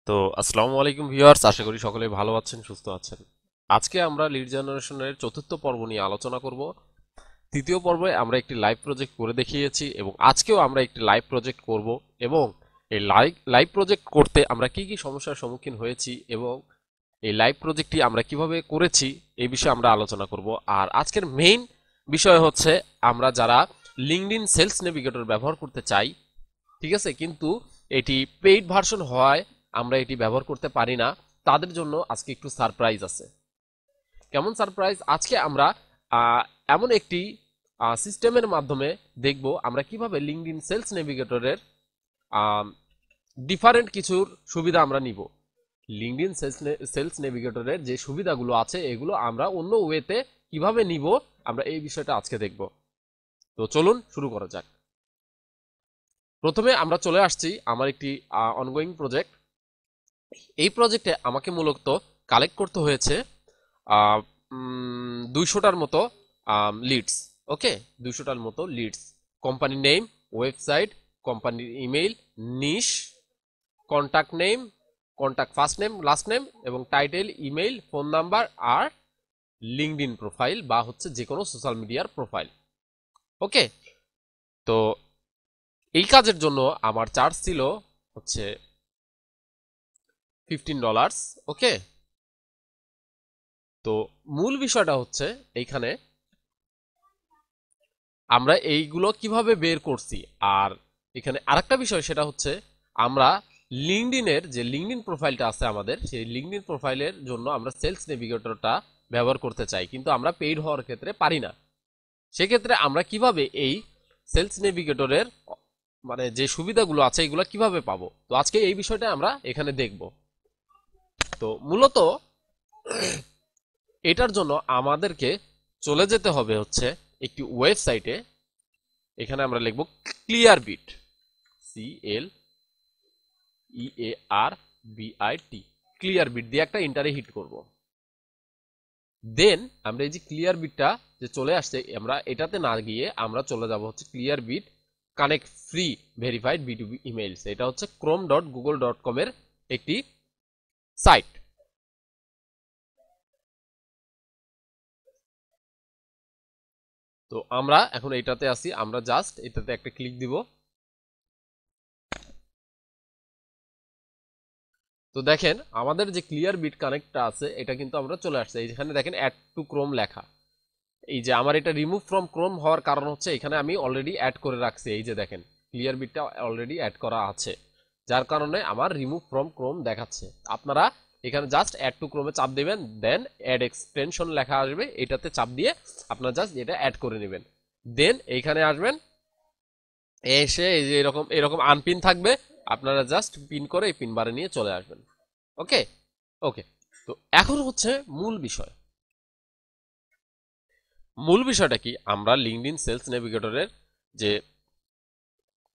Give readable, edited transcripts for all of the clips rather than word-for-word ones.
তো আসসালামু আলাইকুম ভিউয়ার্স, আশা করি সকলেই ভালো আছেন, সুস্থ আছেন। আজকে আমরা লিড জেনারেশনের চতুর্থ পর্ব নিয়ে আলোচনা করব। তৃতীয় পর্বে আমরা একটি লাইভ প্রজেক্ট করে দেখিয়েছি এবং আজকেও আমরা একটি লাইভ প্রজেক্ট করব। এবং এই লাইভ প্রজেক্ট করতে আমরা কি কি সমস্যার সম্মুখীন হয়েছি এবং এই লাইভ প্রজেক্টটি আমরা কিভাবে করেছি এই বিষয়ে আমরা আলোচনা করব। আর আজকের মেইন বিষয় হচ্ছে আমরা যারা লিঙ্কডইন সেলস নেভিগেটর ব্যবহার করতে চাই, ঠিক আছে, কিন্তু এটি পেইড ভার্সন হওয়ায় আমরা এটি ব্যবহার করতে পারি না, তাদের জন্য আজকে একটু সারপ্রাইজ আছে। কেমন সারপ্রাইজ? আজকে আমরা এমন একটি সিস্টেমের মাধ্যমে দেখব আমরা কিভাবে লিঙ্কডইন সেলস নেভিগেটরের ডিফারেন্ট কিছুর সুবিধা আমরা নিব। লিঙ্কডইন সেলস নেভিগেটরের যে সুবিধাগুলো আছে এগুলো আমরা অন্য ওয়েতে কিভাবে নিব, আমরা এই বিষয়টা আজকে দেখব। তো চলুন শুরু করা যাক। প্রথমে আমরা চলে আসছি আমার একটি অনগোয়িং প্রজেক্ট। এই প্রজেক্টে আমাকে মূলত কালেক্ট করতে হয়েছে 200টার মতো লিডস। ওকে, 200টার মতো লিডস। কোম্পানি নেম, ওয়েবসাইট, কোম্পানির email, niche, contact name, contact first name last name এবং টাইটেল, ইমেইল, ফোন নাম্বার আর লিঙ্কডইন প্রোফাইল বা হচ্ছে যে কোনো সোশ্যাল মিডিয়ার প্রোফাইল। ওকে, তো এই কাজের জন্য আমার চার্জ ছিল হচ্ছে $15। ওকে, তো মূল বিষয়টা হচ্ছে এইখানে আমরা এইগুলো কিভাবে বের করছি। আর এখানে আরেকটা বিষয় সেটা হচ্ছে আমরা লিঙ্কডইনের যে লিঙ্কডইন প্রোফাইলটা আছে আমাদের, সেই লিঙ্কডইন প্রোফাইলের জন্য আমরা সেলস নেভিগেটরটা ব্যবহার করতে চাই, কিন্তু আমরা পেইড হওয়ার ক্ষেত্রে পারি না। সেক্ষেত্রে আমরা কিভাবে এই সেলস নেভিগেটরের মানে যে সুবিধাগুলো আছে এগুলো কিভাবে পাবো, তো আজকে এই বিষয়টা আমরা এখানে দেখব। তো মূলত এটার জন্য আমাদেরকে চলে যেতে হবে হচ্ছে একটি ওয়েবসাইটে। এখানে আমরা লিখব ক্লিয়ারবিট, CLEARBIT, ক্লিয়ারবিট দিয়ে একটা ইন্টারে হিট করব। দেন আমরা এই যে ক্লিয়ারবিটটা যে চলে আসছে, আমরা এটাতে না গিয়ে আমরা চলে যাব হচ্ছে Clearbit connect free verified B2B emails. এটা হচ্ছে chrome.google.com এর একটি সাইট। তো আমরা এখন এটাতে আসি, আমরা জাস্ট এটাতে একটা ক্লিক দিব। তো দেখেন আমাদের যে ক্লিয়ার বিট কানেক্টটা আছে এটা কিন্তু আমরা চলে আসছে, এইখানে দেখেন অ্যাড টু ক্রোম লেখা। এই যে আমার এটা রিমুভ ফ্রম ক্রোম হওয়ার কারণ হচ্ছে এখানে আমি অলরেডি অ্যাড করে রাখছি। এই যে দেখেন ক্লিয়ার বিটটা অলরেডি অ্যাড করা আছে, যার কারণে আমার রিমুভ ফ্রম ক্রোম দেখাচ্ছে। আপনারা এখানে জাস্ট অ্যাড টু ক্রোমে চাপ দিবেন, দেন অ্যাড এক্সটেনশন লেখা আসবে, এটাতে চাপ দিয়ে আপনারা জাস্ট এটা অ্যাড করে নেবেন। দেন এইখানে আসবেন, এসে এই যে এরকম এরকম আনপিন থাকবে, আপনারা জাস্ট পিন করে এই পিন বারে নিয়ে চলে আসবেন। ওকে, ওকে। তো এখন হচ্ছে মূল বিষয়। মূল বিষয়টা কি, আমরা লিঙ্কডইন সেলস নেভিগেটরের যে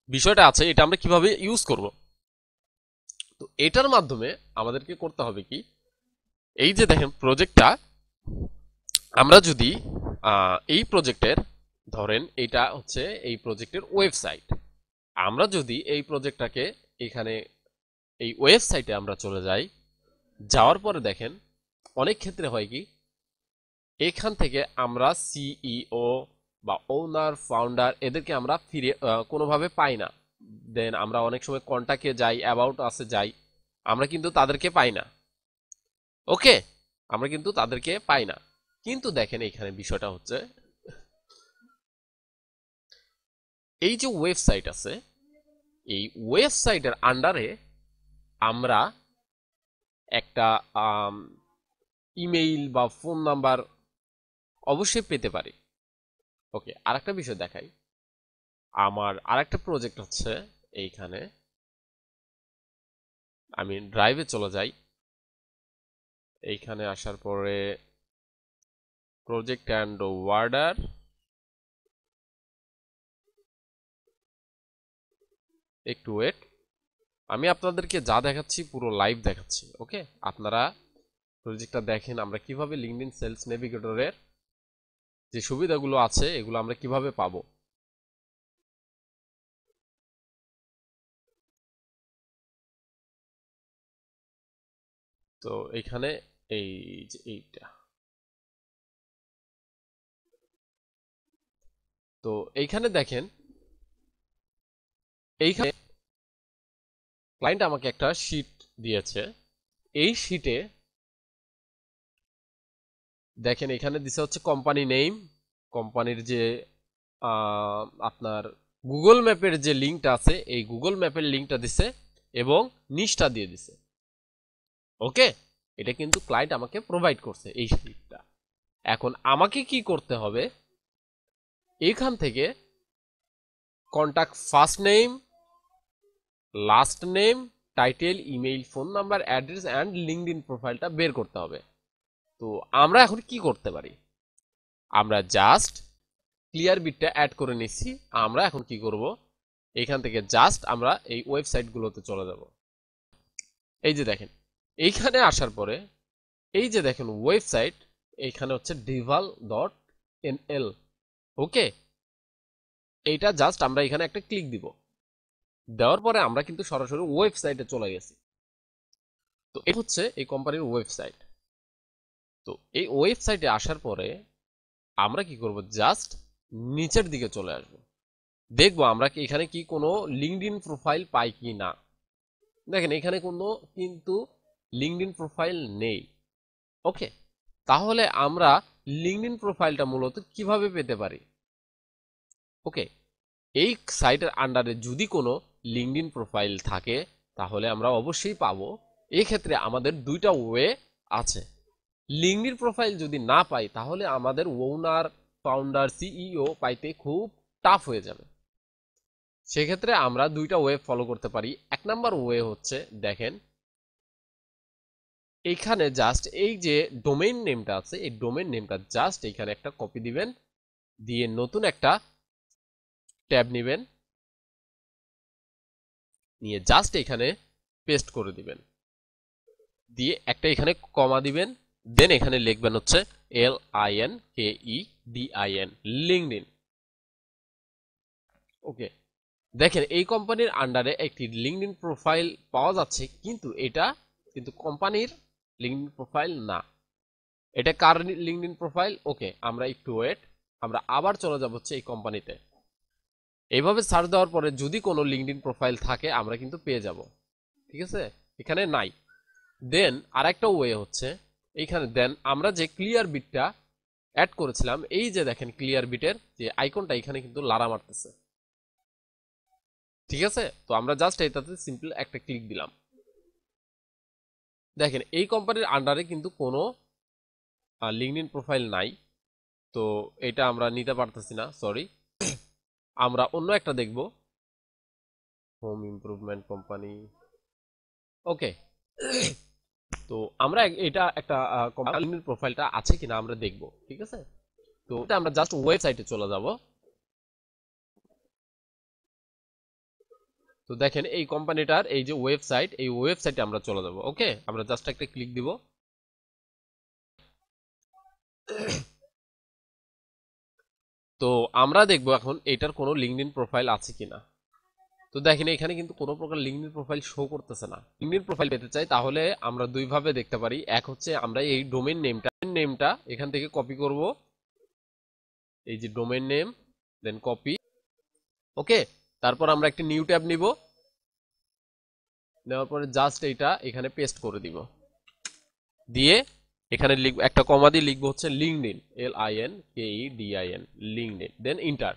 বিষয়টা আছে এটা আমরা কিভাবে ইউজ করব। তো এটার মাধ্যমে আমাদেরকে করতে হবে কি, এই যে দেখেন প্রজেক্টটা, আমরা যদি এই প্রজেক্টের ধরেন এটা হচ্ছে এই প্রজেক্টের ওয়েবসাইট, আমরা যদি এই প্রজেক্টটাকে এখানে এই ওয়েবসাইটে আমরা চলে যাই, যাওয়ার পরে দেখেন অনেক ক্ষেত্রে হয় কি, এখান থেকে আমরা সিইও বা ওনার ফাউন্ডার এদেরকে আমরা ফিরে কোনোভাবে পাই না। দেন আমরা অনেক সময় কন্টাক্টে যাই, অ্যাবাউট আছে যাই, আমরা কিন্তু তাদেরকে পাই না। ওকে, আমরা কিন্তু তাদেরকে পাই না। কিন্তু দেখেন এখানে বিষয়টা হচ্ছে এই যে ওয়েবসাইট আছে, এই ওয়েবসাইটের আন্ডারে আমরা একটা ইমেইল বা ফোন নাম্বার অবশ্যই পেতে পারি। ওকে, আরেকটা বিষয় দেখাই, আমার আরেকটা প্রজেক্ট হচ্ছে এইখানে, আমি ড্রাইভে চলে যাই। এইখানে আসার পরে প্রজেক্ট অ্যান্ড ওয়ার্ডার, একটু ওয়েট, আমি আপনাদেরকে যা দেখাচ্ছি পুরো লাইভ দেখাচ্ছি। ওকে, আপনারা প্রজেক্টটা দেখেন আমরা কিভাবে লিঙ্কডইন সেলস নেভিগেটরের যে সুবিধাগুলো আছে এগুলো আমরা কিভাবে পাবো। তো এখানে এই যে এইটা, তো এইখানে দেখেন এইখানে ক্লায়েন্ট আমাকে একটা শীট দিয়েছে। এই শীটে দেখেন এখানে দিছে হচ্ছে কোম্পানি নেম, কোম্পানির যে আপনার গুগল ম্যাপের যে লিঙ্কটা আছে এই গুগল ম্যাপের লিঙ্কটা দিছে এবং নিচটা দিয়ে দিছে। ওকে, এটা কিন্তু ক্লায়েন্ট আমাকে প্রোভাইড করছে এই শীটটা। এখন আমাকে কি করতে হবে, এইখান থেকে contact first name, last name, title, email, phone number, address and LinkedIn প্রোফাইলটা বের করতে হবে। তো আমরা এখন কি করতে পারি, আমরা জাস্ট ক্লিয়ার বিটটা অ্যাড করে নিচ্ছি। আমরা এখন কি করব, এখান থেকে জাস্ট আমরা এই ওয়েবসাইটগুলোতে চলে যাব। এই যে দেখেন এইখানে আসার পরে এই যে দেখেন ওয়েবসাইট, এইখানে হচ্ছে dival.nl। ওকে, এইটা জাস্ট আমরা এখানে একটা ক্লিক দিব, দেওয়ার পরে আমরা কিন্তু সরাসরি ওয়েবসাইটে চলে গেছি। তো এই হচ্ছে এই কোম্পানির ওয়েবসাইট। তো এই ওয়েবসাইটে আসার পরে আমরা কি করব, জাস্ট নিচের দিকে চলে আসব, দেখবো আমরা কি এখানে কি কোনো লিঙ্কডইন প্রোফাইল পাই কি না। দেখেন এখানে কোনো কিন্তু লিঙ্কডইন প্রোফাইল নেই। ওকে, তাহলে আমরা লিঙ্কডইন প্রোফাইলটা মূলত কিভাবে পেতে পারি। ওকে, এই সাইটের আন্ডারে যদি কোনো লিঙ্কডইন প্রোফাইল থাকে তাহলে আমরা অবশ্যই পাবো। এই ক্ষেত্রে আমাদের দুইটা ওয়ে আছে। লিঙ্কডইন প্রোফাইল যদি না পাই তাহলে আমাদের ওনার, ফাউন্ডার, সিইও পাইতে খুব টাফ হয়ে যাবে। সেক্ষেত্রে আমরা দুইটা ওয়ে ফলো করতে পারি। এক নাম্বার ওয়ে হচ্ছে দেখেন এইখানে জাস্ট এই যে ডোমেইন নেমটা আছে এই ডোমেইন নেমটা জাস্ট এইখানে একটা কপি দিবেন, দিয়ে নতুন একটা ট্যাব নেবেন, নিয়ে জাস্ট এখানে পেস্ট করে দিবেন, দিয়ে একটা এখানে কমা দিবেন, দেন এখানে লিখবেন হচ্ছে LINKEDIN, লিঙ্কডইন। ওকে, দেখেন এই কোম্পানির আন্ডারে একটি লিঙ্কডইন প্রোফাইল পাওয়া যাচ্ছে, কিন্তু এটা কিন্তু কোম্পানির লিঙ্কডইন প্রোফাইল না। এটা কার লিঙ্কডইন প্রোফাইল? ওকে, আমরা একটু ওয়েট, আমরা আবার চলে যাব হচ্ছে এই কোম্পানিতে। এইভাবে সার্চ দেওয়ার পরে যদি কোনো লিঙ্কডইন প্রোফাইল থাকে আমরা কিন্তু পেয়ে যাব। ঠিক আছে, এখানে নাই। দেন আরেকটা ওয়ে হচ্ছে এইখানে দেন আমরা যে ক্লিয়ার বিটটা অ্যাড করেছিলাম, এই যে দেখেন ক্লিয়ার বিটের যে আইকনটা এখানে কিন্তু লারা মারতেছে। ঠিক আছে, তো আমরা জাস্ট এটাতে সিম্পল একটা ক্লিক দিলাম। দেখেন এই কোম্পানির আন্ডারে কিন্তু কোনো লিঙ্কডইন প্রোফাইল নাই, তো এটা আমরা নিতে পারতেছি না, সরি। আমরা অন্য একটা দেখব, হোম ইমপ্রুভমেন্ট কোম্পানি। ওকে, তো আমরা এটা একটা লিঙ্কডইন প্রোফাইলটা আছে কিনা আমরা দেখব। ঠিক আছে, তো এটা আমরা জাস্ট ওয়েবসাইটে চলে যাব। তো দেখেন এই কোম্পানিটার এই যে ওয়েবসাইট, এই ওয়েবসাইটে আমরা চলে যাব। ওকে, আমরা জাস্ট একটা ক্লিক দিব। তো আমরা দেখব এখন এটার কোনো লিঙ্কডইন প্রোফাইল আছে কিনা। তো দেখেন এখানে কিন্তু কোনো প্রকার লিঙ্কডইন প্রোফাইল শো করতেছে না। লিঙ্কডইন প্রোফাইল পেতে চাই তাহলে আমরা দুইভাবে দেখতে পারি। এক হচ্ছে আমরা এই ডোমেইন নেমটা এখান থেকে কপি করব, এই যে ডোমেইন নেম, দেন কপি। ওকে, তারপর আমরা একটা নিউ ট্যাব নিব, নেওয়ার পরে জাস্ট এইটা এখানে পেস্ট করে দিব, দিয়ে এখানে একটা কমা দিয়ে লিখবো হচ্ছে লিঙ্কডইন, LINKEDIN, লিঙ্কডইন, দেন ইন্টার।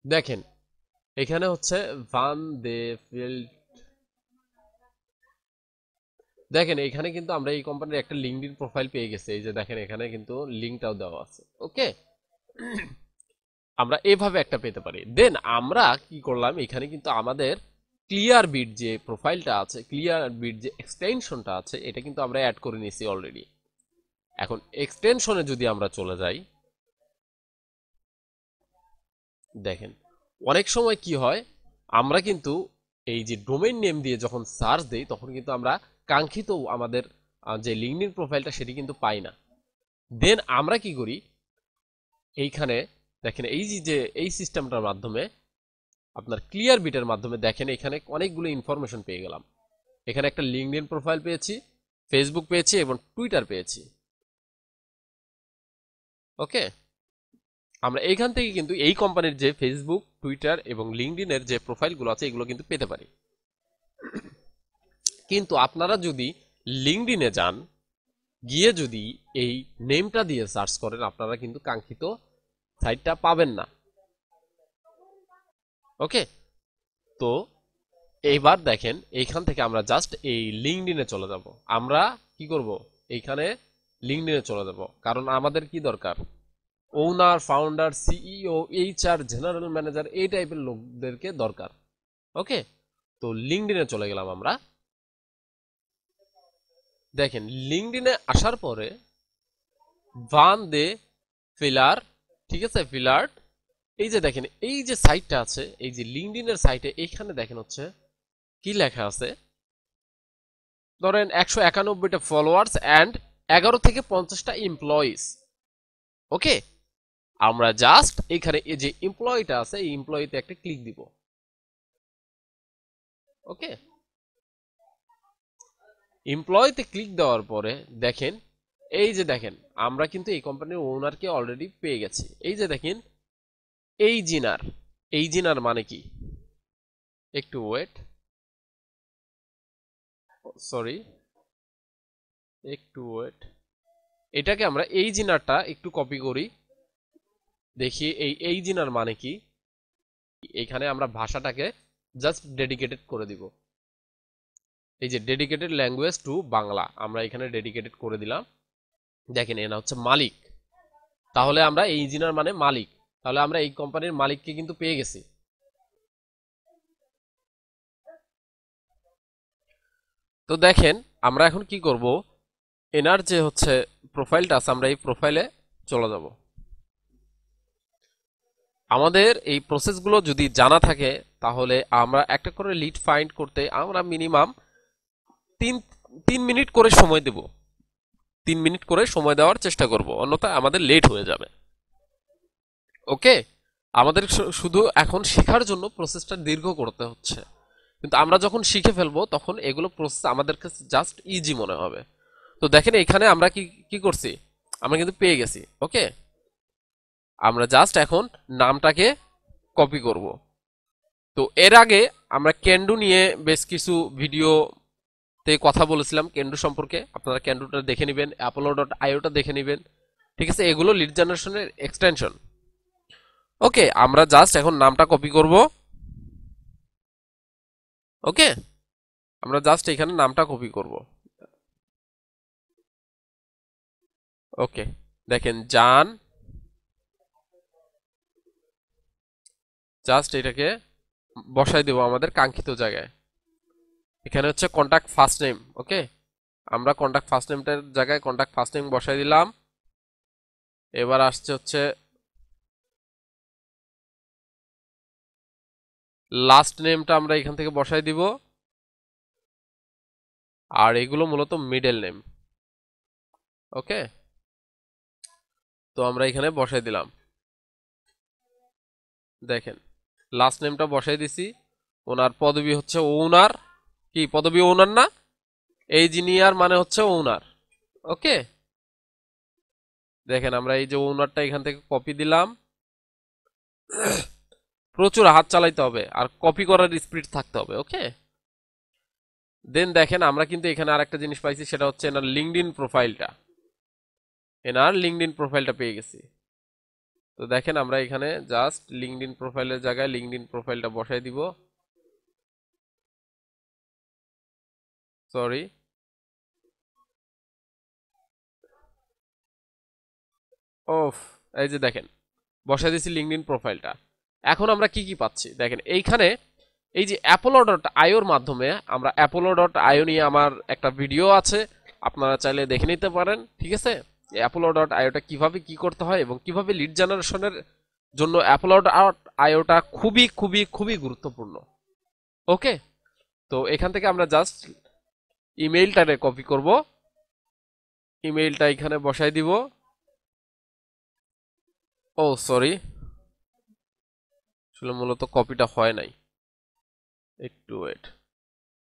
দেখেন এখানে হচ্ছে ভান দে ফিল্ড, দেখেন এখানে কিন্তু আমরা এই কোম্পানির একটা লিঙ্কডইন প্রোফাইল পেয়ে গেছি। এই যে দেখেন এখানে কিন্তু লিঙ্কটাও দেওয়া আছে। ওকে, আমরা এভাবে একটা পেতে পারি। দেন আমরা কি করলাম, এখানে কিন্তু আমাদের ক্লিয়ার বিট যে প্রোফাইলটা আছে, ক্লিয়ার বিট যে এক্সটেনশনটা আছে, এটা কিন্তু আমরা অ্যাড করে নিয়েছি অলরেডি। এখন এক্সটেনশনে যদি আমরা চলে যাই, দেখেন অনেক সময় কি হয়, আমরা কিন্তু এই যে ডোমেইন নেম দিয়ে যখন সার্চ দেই তখন কিন্তু আমরা কাঙ্ক্ষিত আমাদের যে লিঙ্কডইন প্রোফাইলটা সেটি কিন্তু পাই না। দেন আমরা কি করি, এইখানে দেখেন এই যে এই সিস্টেমটার মাধ্যমে আপনার ক্লিয়ার বিটের মাধ্যমে দেখেন এখানে অনেকগুলো ইনফরমেশন পেয়ে গেলাম। এখানে একটা লিঙ্কডইন প্রোফাইল পেয়েছি, ফেসবুক পেয়েছি এবং টুইটার পেয়েছি। ওকে, আমরা এইখান থেকে কিন্তু এই কোম্পানির যে ফেসবুক, টুইটার এবং লিঙ্কডইনের যে প্রোফাইলগুলো আছে এগুলো কিন্তু পেতে পারি। কিন্তু আপনারা যদি লিঙ্কডইনে যান, গিয়ে যদি এই নেমটা দিয়ে সার্চ করেন, আপনারা কিন্তু কাঙ্ক্ষিত সাইটটা পাবেন না। ওকে, তো এইবার দেখেন এইখান থেকে আমরা জাস্ট এই লিঙ্কডইনে চলে যাব। আমরা কি করব, এইখানে লিঙ্কডইনে চলে যাব, কারণ আমাদের কি দরকার, owner, founder, CEO, HR, general manager এই টাইপের লোকদেরকে দরকার। ওকে, তো লিঙ্কডইনে চলে গেলাম আমরা। দেখেন লিঙ্কডইনে আসার পরে ভান দে ফিলার, ঠিক আছে, ফিলার, এই যে দেখেন এই যে সাইটটা আছে, এই যে লিঙ্কডইনের সাইটে এইখানে দেখেন হচ্ছে কি লেখা আছে, ধরেন 191টা ফলোয়ার্স অ্যান্ড 11 থেকে 50টা এমপ্লয়িজ। ওকে, আমরা জাস্ট এখানে এই যে এমপ্লয়িটা আছে এই এমপ্লয়িতে একটা ক্লিক দিব। ওকে, এমপ্লয়িতে ক্লিক দেওয়ার পরে দেখেন এই যে দেখেন আমরা কিন্তু এই কোম্পানির ওনারকে অলরেডি পেয়ে গেছি। এই যে দেখেন এই জিনার, এই জিনার মানে কি, একটু ওয়েট, সরি একটু ওয়েট, এটাকে আমরা এই জিনারটা একটু কপি করি, দেখি এই জিনার মানে কি। এখানে আমরা ভাষাটাকে জাস্ট ডেডিকেটেড করে দিব, এই যে ডেডিকেটেড ল্যাঙ্গুয়েজ টু বাংলা আমরা এখানে ডেডিকেটেড করে দিলাম। দেখেন এনা হচ্ছে মালিক, তাহলে আমরা এই ইঞ্জিনিয়ার মানে মালিক, তাহলে আমরা এই কোম্পানির মালিককে কিন্তু পেয়ে গেছি। তো দেখেন আমরা এখন কি করব, এনার যে হচ্ছে প্রোফাইলটা আছে আমরা এই প্রোফাইলে চলে যাব। আমাদের এই প্রসেসগুলো যদি জানা থাকে তাহলে আমরা একটা করে লিড ফাইন্ড করতে আমরা মিনিমাম তিন 3 মিনিট করে সময় দেব, 3 মিনিট করে সময় দেওয়ার চেষ্টা করব, অন্যথায় আমাদের লেট হয়ে যাবে। ওকে, আমাদের শুধু এখন শেখার জন্য প্রসেসটা দীর্ঘ করতে হচ্ছে, কিন্তু আমরা যখন শিখে ফেলবো তখন এগুলো প্রসেস আমাদের কাছে জাস্ট ইজি মনে হবে। তো দেখেন এখানে আমরা কি কি করছি, আমরা কিন্তু পেয়ে গেছি। ওকে, আমরা জাস্ট এখন নামটাকে কপি করব। তো এর আগে আমরা ক্যান্ডু নিয়ে বেশ কিছু ভিডিওতে কথা বলেছিলাম, ক্যান্ডু সম্পর্কে, আপনারা ক্যান্ডুটা দেখে নেবেন, apollo.ioটা দেখে নেবেন, ঠিক আছে, এগুলো লিড জেনারেশনের এক্সটেনশন। ওকে, আমরা জাস্ট এখন নামটা কপি করব। ওকে, আমরা জাস্ট এখানে নামটা কপি করব। ওকে, দেখেন জান, জাস্ট এটাকে বসাই দেব আমাদের কাঙ্ক্ষিত জায়গায়। এখানে হচ্ছে কন্টাক্ট ফার্স্ট নেম। ওকে, আমরা কন্টাক্ট ফার্স্ট নেমটার জায়গায় কন্টাক্ট ফার্স্ট নেম বসাই দিলাম। এবার আসছে হচ্ছে লাস্ট নেমটা আমরা এখান থেকে বসাই দিব, আর এগুলো মূলত মিডল নেম। ওকে, তো আমরা এখানে বসাই দিলাম। দেখেন লাস্ট নেমটা বসাই দিছি। ওনার পদবি হচ্ছে ওনার, কি পদবি ওনার না, ইঞ্জিনিয়ার মানে হচ্ছে ওনার। ওকে, দেখেন আমরা এই যে ওনারটা এখান থেকে কপি দিলাম, প্রচুর হাত চালাইতে হবে আর কপি করার স্পিড থাকতে হবে। ওকে, দেন দেখেন আমরা কিন্তু এখানে আরেকটা জিনিস পাইছি, সেটা হচ্ছে এনার লিঙ্কডইন প্রোফাইলটা, এনার লিঙ্কডইন প্রোফাইলটা পেয়ে গেছি। তো দেখেন আমরা এখানে জাস্ট লিঙ্কডইন প্রোফাইলের জায়গায় লিঙ্কডইন প্রোফাইলটা বসাই দিব। সরি, ওফ, এই যে দেখেন বসাই দিয়েছি লিঙ্কডইন প্রোফাইলটা। এখন আমরা কি কি পাচ্ছি দেখেন এইখানে, এই যে apollo.ioর মাধ্যমে আমরা apollo.io নিয়ে আমার একটা ভিডিও আছে, আপনারা চাইলে দেখে নিতে পারেন। ঠিক আছে, apollo.ioটা কিভাবে কি করতে হয় এবং কিভাবে লিড জেনারেশনের জন্য apollo.ioটা খুবই খুবই খুবই গুরুত্বপূর্ণ। ওকে, তো এখান থেকে আমরা জাস্ট ইমেইলটারে কপি করব, ইমেইলটা এখানে বসাই দিব। ও সরি, আসলে মূলত কপিটা হয় নাই, একটু ওয়েট।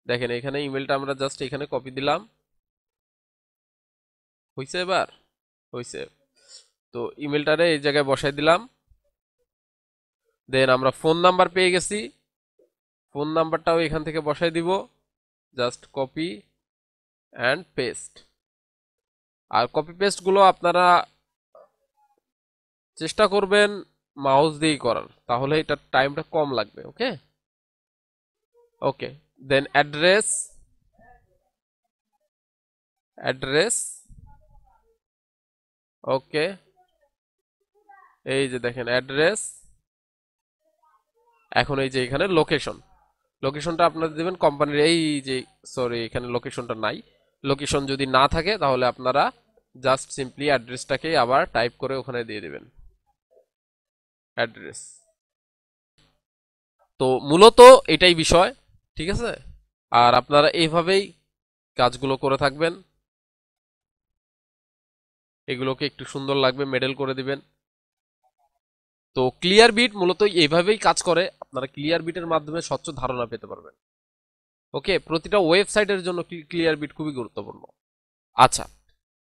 দেখেন এখানে ইমেলটা আমরা জাস্ট এখানে কপি দিলাম, হইছে এবার? হইছে। তো ইমেলটারে এই জায়গায় বসাই দিলাম। দেন আমরা ফোন নাম্বার পেয়ে গেছি, ফোন নাম্বারটাও এখান থেকে বসাই দিব, জাস্ট কপি অ্যান্ড পেস্ট। আর কপি পেস্ট গুলো আপনারা চেষ্টা করবেন মাউস দিয়েই করার, তাহলে এটা টাইমটা কম লাগবে। ওকে ওকে, দেন অ্যাড্রেস, অ্যাড্রেস ওকে, এই যে দেখেন অ্যাড্রেস। এখন এই যে এখানে লোকেশন, লোকেশনটা আপনারা দিবেন কোম্পানির এই যে, সরি এখানে লোকেশনটা নাই। লোকেশন যদি না থাকে তাহলে আপনারা জাস্ট সিম্পলি অ্যাড্রেসটাকে আবার টাইপ করে ওখানে দিয়ে দিবেন, অ্যাড্রেস। তো মূলত এটাই বিষয়, ঠিক আছে। আর আপনারা এইভাবেই কাজগুলো করে থাকবেন, এগুলোকে একটু সুন্দর লাগবে মেডেল করে দিবেন। তো ক্লিয়ার বিট মূলত এইভাবেই কাজ করে, আপনারা ক্লিয়ার বিটের মাধ্যমে স্বচ্ছ ধারণা পেতে পারবেন। ওকে, প্রতিটা ওয়েবসাইটের জন্য ক্লিয়ার বিট খুবই গুরুত্বপূর্ণ। আচ্ছা,